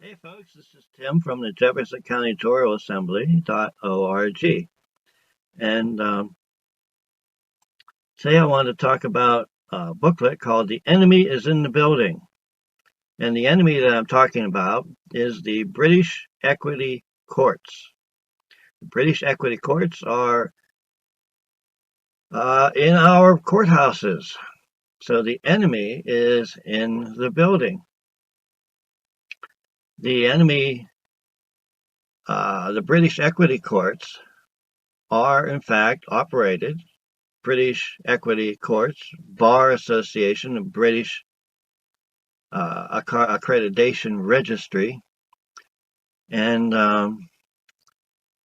Hey folks, this is Tim from the Jefferson County Joro Assembly.org. And today I want to talk about a booklet called The Enemy is in the Building. And the enemy that I'm talking about is the British Equity Courts. The British Equity Courts are in our courthouses. So the enemy is in the building. The enemy, the British Equity Courts, are in fact operated British Equity Courts, Bar Association, and British Accreditation Registry. And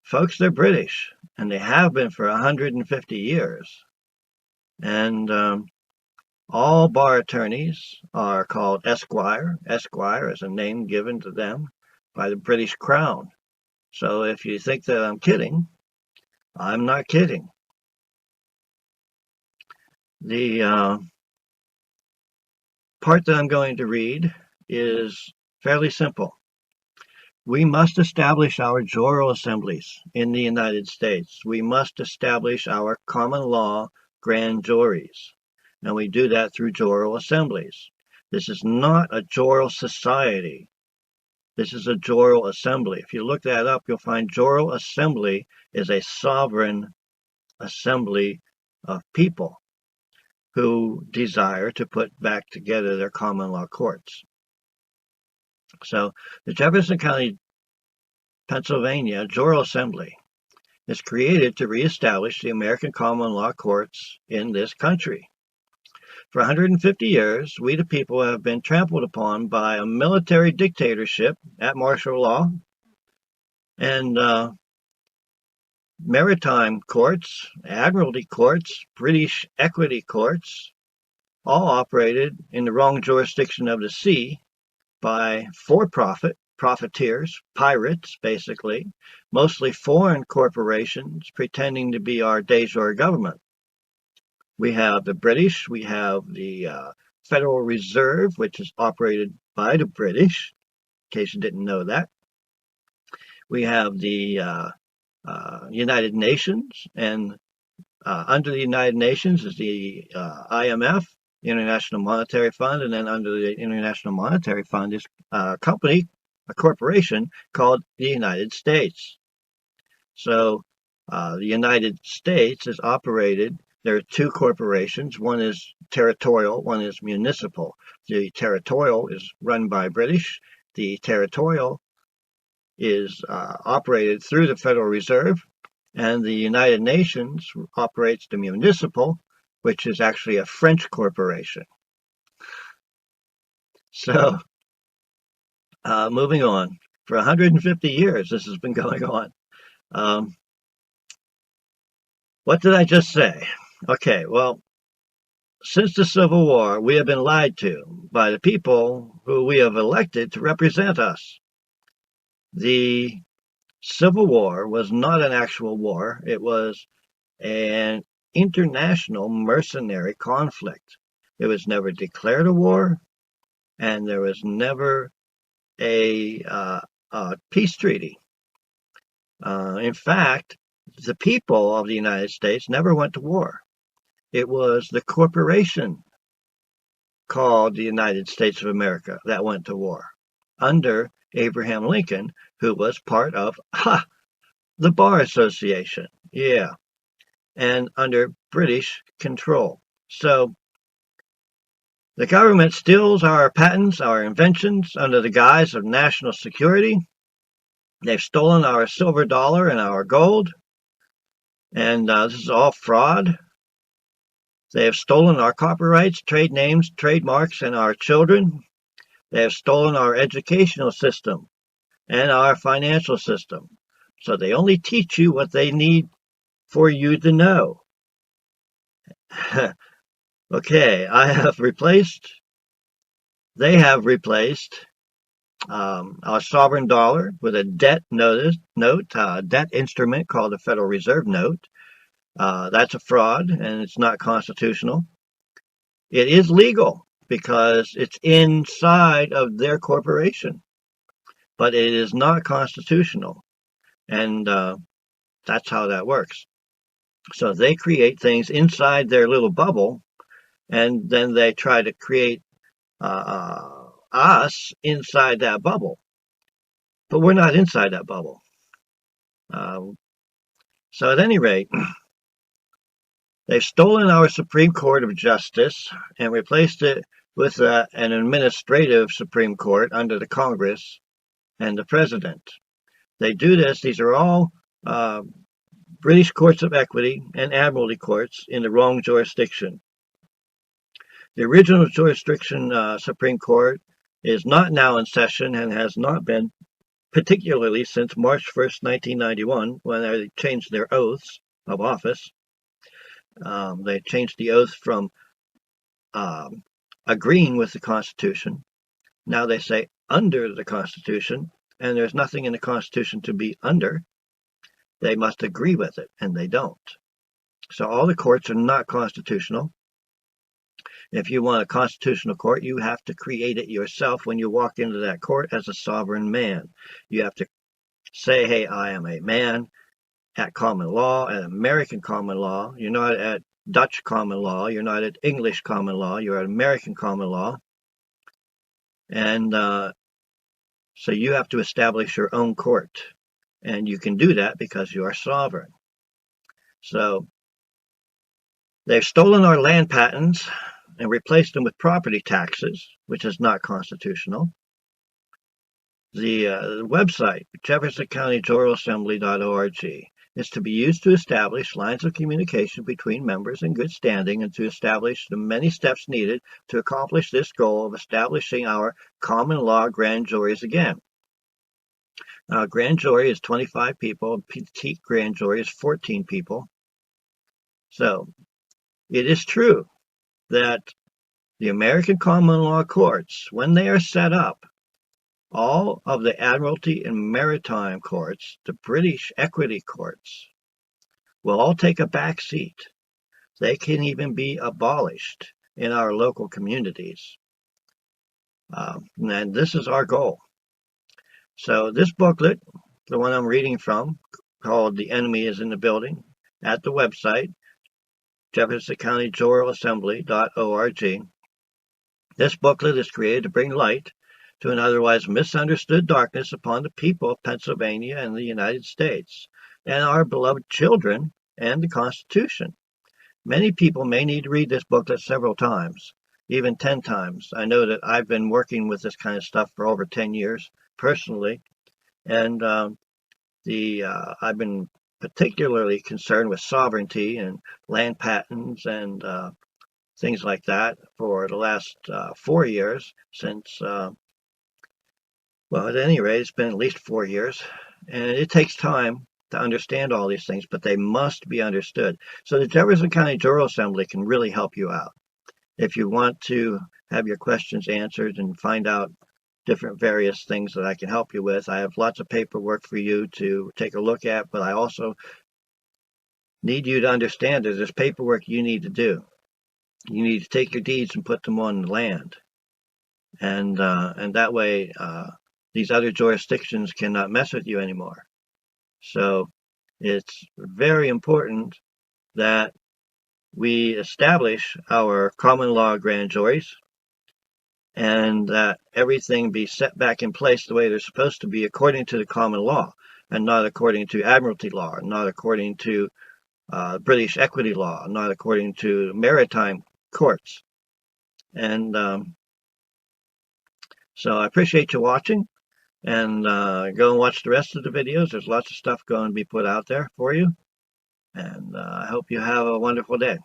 folks, they're British, and they have been for 150 years. And all bar attorneys are called Esquire. Esquire is a name given to them by the British Crown. So if you think that I'm kidding, I'm not kidding. The part that I'm going to read is fairly simple. We must establish our juror assemblies in the United States. We must establish our common law grand juries. And we do that through juror assemblies. This is not a juror society. This is a juror assembly. If you look that up, you'll find juror assembly is a sovereign assembly of people who desire to put back together their common law courts. So the Jefferson County, Pennsylvania Juror Assembly is created to reestablish the American common law courts in this country. For 150 years, we the people have been trampled upon by a military dictatorship at martial law and maritime courts, admiralty courts, British equity courts, all operated in the wrong jurisdiction of the sea by for-profit profiteers, pirates, basically, mostly foreign corporations pretending to be our de jure government. We have the British, we have the Federal Reserve, which is operated by the British, in case you didn't know that. We have the United Nations, and under the United Nations is the IMF, the International Monetary Fund, and then under the International Monetary Fund is a company, a corporation called the United States. So the United States is operated, there are two corporations, one is territorial, one is municipal. The territorial is run by British, the territorial is operated through the Federal Reserve, and the United Nations operates the municipal, which is actually a French corporation. So, moving on. For 150 years, this has been going on. What did I just say? Okay, well, since the Civil War, we have been lied to by the people who we have elected to represent us. The Civil War was not an actual war. It was an international mercenary conflict. It was never declared a war, and there was never a peace treaty. In fact, the people of the United States never went to war. It was the corporation called the United States of America that went to war under Abraham Lincoln, who was part of the Bar Association. Yeah. And under British control. So the government steals our patents, our inventions under the guise of national security. They've stolen our silver dollar and our gold. And this is all fraud. They have stolen our copyrights, trade names, trademarks, and our children. They have stolen our educational system and our financial system. So they only teach you what they need for you to know. Okay, they have replaced our sovereign dollar with a debt debt instrument called the Federal Reserve Note. That's a fraud, and it's not constitutional. It is legal because it's inside of their corporation. but it is not constitutional. And that's how that works. So they create things inside their little bubble, and then they try to create us inside that bubble. But we're not inside that bubble. So at any rate, they've stolen our Supreme Court of Justice and replaced it with an administrative Supreme Court under the Congress and the President. They do this. These are all British courts of equity and admiralty courts in the wrong jurisdiction. The original jurisdiction Supreme Court is not now in session and has not been, particularly since March 1st, 1991, when they changed their oaths of office. They changed the oath from agreeing with the Constitution. Now they say under the Constitution, and there's nothing in the Constitution to be under. They must agree with it, and they don't. So all the courts are not constitutional. If you want a constitutional court, you have to create it yourself when you walk into that court as a sovereign man. You have to say, hey, I am a man at common law, at American common law. You're not at Dutch common law. You're not at English common law. You're at American common law. And so you have to establish your own court. And you can do that because you are sovereign. So they've stolen our land patents and replaced them with property taxes, which is not constitutional. The website, JeffersonCountyJurorAssembly.org, is to be used to establish lines of communication between members in good standing and to establish the many steps needed to accomplish this goal of establishing our common law grand juries again. Now, grand jury is 25 people, petite grand jury is 14 people. So it is true that the American common law courts, when they are set up, all of the admiralty and maritime courts, the British equity courts, will all take a back seat. They can even be abolished in our local communities. And this is our goal. So this booklet, the one I'm reading from, called The Enemy is in the Building, at the website, JeffersonCountyJurorAssembly.org. This booklet is created to bring light to an otherwise misunderstood darkness upon the people of Pennsylvania and the United States, and our beloved children and the Constitution. Many people may need to read this booklet several times, even 10 times. I know that I've been working with this kind of stuff for over 10 years personally, and I've been particularly concerned with sovereignty and land patents and things like that for the last 4 years since, well, at any rate, it's been at least 4 years, and it takes time to understand all these things, but they must be understood. So the Jefferson County Jural Assembly can really help you out. If you want to have your questions answered and find out different various things that I can help you with, I have lots of paperwork for you to take a look at, but I also need you to understand that there's paperwork you need to do. You need to take your deeds and put them on the land. And that way, these other jurisdictions cannot mess with you anymore. So it's very important that we establish our common law grand juries and that everything be set back in place the way they're supposed to be according to the common law and not according to admiralty law, not according to British equity law, not according to maritime courts. And so I appreciate you watching, and go and watch the rest of the videos. There's lots of stuff going to be put out there for you, and I hope you have a wonderful day.